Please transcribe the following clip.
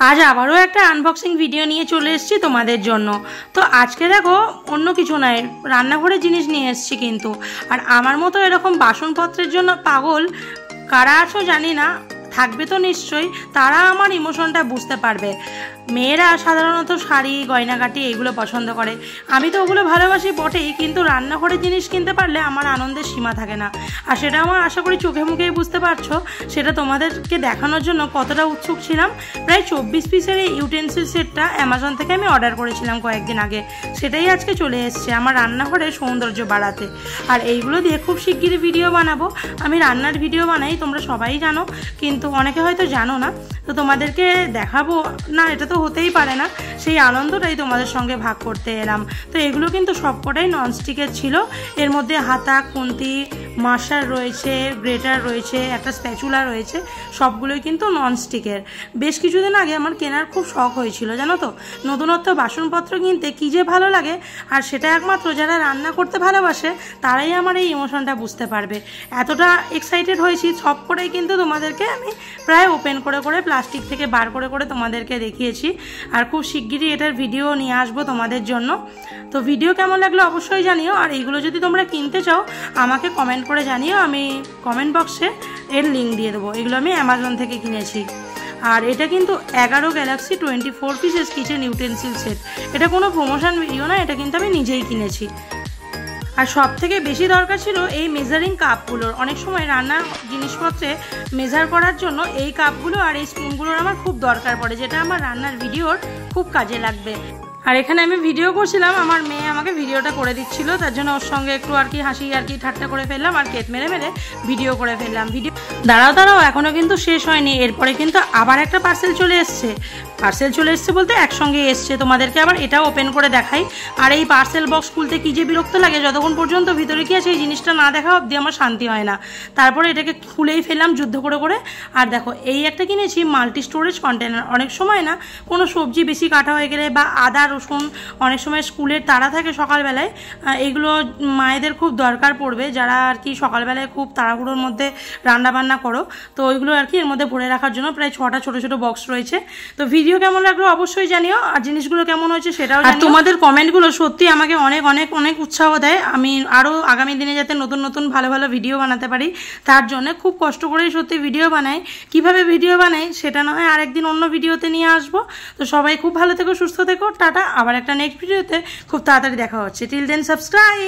আজ আবারও একটা আনবক্সিং ভিডিও নিয়ে চলে এসেছি তোমাদের জন্য। তো আজকে দেখো অন্য কিছু নয়, রান্নাঘরের জিনিস নিয়ে এসেছি কিন্তু। আর আমার মতো এরকম বাসনপত্রের জন্য পাগল কারা আছো জানি না, থাকবে তো নিশ্চয়ই, তারা আমার ইমোশনটা বুঝতে পারবে। মেয়েরা সাধারণত শাড়ি গয়নাগাটি এগুলো পছন্দ করে, আমি তো ওগুলো ভালোবাসি বটেই, কিন্তু রান্নাঘরের জিনিস কিনতে পারলে আমার আনন্দের সীমা থাকে না। আর সেটা আমার আশা করি চোখে মুখেই বুঝতে পারছো, সেটা তোমাদেরকে দেখানোর জন্য কতটা উৎসুক ছিলাম। প্রায় 24 পিসের এই ইউটেন্সিল সেটটা অ্যামাজন থেকে আমি অর্ডার করেছিলাম কয়েকদিন আগে, সেটাই আজকে চলে এসছে আমার রান্নাঘরের সৌন্দর্য বাড়াতে। আর এইগুলো দিয়ে খুব শিগগিরই ভিডিও বানাবো। আমি রান্নার ভিডিও বানাই, তোমরা সবাই জানো, কিন্তু অনেকে হয়তো জানো না, তো তোমাদেরকে দেখাবো না, এটা তো হতেই পারে না, সেই আনন্দটাই তোমাদের সঙ্গে ভাগ করতে এলাম। তো এগুলো কিন্তু সবকটাই ননস্টিকের ছিল। এর মধ্যে হাতা, খুন্তি, মাশার রয়েছে, গ্রেটার রয়েছে, একটা স্প্যাচুলা রয়েছে, সবগুলোই কিন্তু ননস্টিকের। বেশ কিছুদিন আগে আমার কেনার খুব শখ হয়েছিল জানো তো, নতুনত্ব বাসনপত্র কিনতে কী যে ভালো লাগে। আর সেটা একমাত্র যারা রান্না করতে ভালোবাসে তারাই আমার এই ইমোশনটা বুঝতে পারবে। এতটা এক্সাইটেড হয়েছি, সবকটাই কিন্তু তোমাদেরকে আমি প্রায় ওপেন করে করে প্লাস্টিক থেকে বার করে করে তোমাদেরকে দেখিয়েছি। আর খুব শিগগিরই এটার ভিডিও নিয়ে আসবো তোমাদের জন্য। তো ভিডিও কেমন লাগলো অবশ্যই জানিও। আর এইগুলো যদি তোমরা কিনতে চাও আমাকে কমেন্ট করে জানিও, আমি কমেন্ট বক্সে এর লিঙ্ক দিয়ে দেবো। এগুলো আমি অ্যামাজন থেকে কিনেছি। আর এটা কিন্তু 11 Galaxy 24 pieces kitchen utensil set. এটা কোনো প্রমোশন ভিডিও না, এটা কিন্তু আমি নিজেই কিনেছি। আর সব থেকে বেশি দরকার ছিল এই মেজারিং কাপগুলোর। অনেক সময় রান্নার জিনিসপত্রে মেজার করার জন্য এই কাপগুলো আর এই স্পুনগুলোর আমার খুব দরকার পড়ে, যেটা আমার রান্নার ভিডিওর খুব কাজে লাগবে। আর এখানে আমি ভিডিও করছিলাম, আমার মেয়ে আমাকে ভিডিওটা করে দিচ্ছিল, তার জন্য ওর সঙ্গে একটু আর কি হাসি আর কি ঠাট্টা করে ফেললাম, আর কেট মেরে মেরে ভিডিও করে ফেললাম। দাঁড়াও এখনও কিন্তু শেষ হয়নি। এরপরে কিন্তু আবার একটা পার্সেল চলে এসছে। বলতে একসঙ্গে এসছে, তোমাদেরকে আবার এটাও ওপেন করে দেখাই। আর এই পার্সেল বক্স খুলতে কী যে বিরক্ত লাগে, যতক্ষণ পর্যন্ত ভিতরে কি আছে এই জিনিসটা না দেখা অবধি আমার শান্তি হয় না। তারপরে এটাকে খুলেই ফেললাম যুদ্ধ করে করে। আর দেখো এই একটা কিনেছি মাল্টি স্টোরেজ কন্টেনার। অনেক সময় না কোনো সবজি বেশি কাটা হয়ে গেলে বা আদা রসুন, অনেক সময় স্কুলের তাড়া থাকে সকালবেলায়, এইগুলো মায়েদের খুব দরকার পড়বে, যারা আর কি সকালবেলায় খুব তাড়াহুড়োর মধ্যে রান্নাবান্না করো, তো ওইগুলো আর কি এর মধ্যে ভরে রাখার জন্য প্রায় 6টা ছোটো ছোটো বক্স রয়েছে। তো ভিডিও কেমন লাগলো অবশ্যই জানিও, আর জিনিসগুলো কেমন হয়েছে সেটাও জানিও। তোমাদের কমেন্টগুলো সত্যি আমাকে অনেক অনেক অনেক উৎসাহ দেয়, আমি আরও আগামী দিনে যাতে নতুন নতুন ভালো ভালো ভিডিও বানাতে পারি তার জন্য খুব কষ্ট করেই সত্যি ভিডিও বানাই। কিভাবে ভিডিও বানাই সেটা না হয় আরেকদিন অন্য ভিডিওতে নিয়ে আসবো। তো সবাই খুব ভালো থেকো, সুস্থ থেকো, টাটা। আবার একটা নেক্সট ভিডিওতে খুব তাড়াতাড়ি দেখা হচ্ছে। Till then subscribe.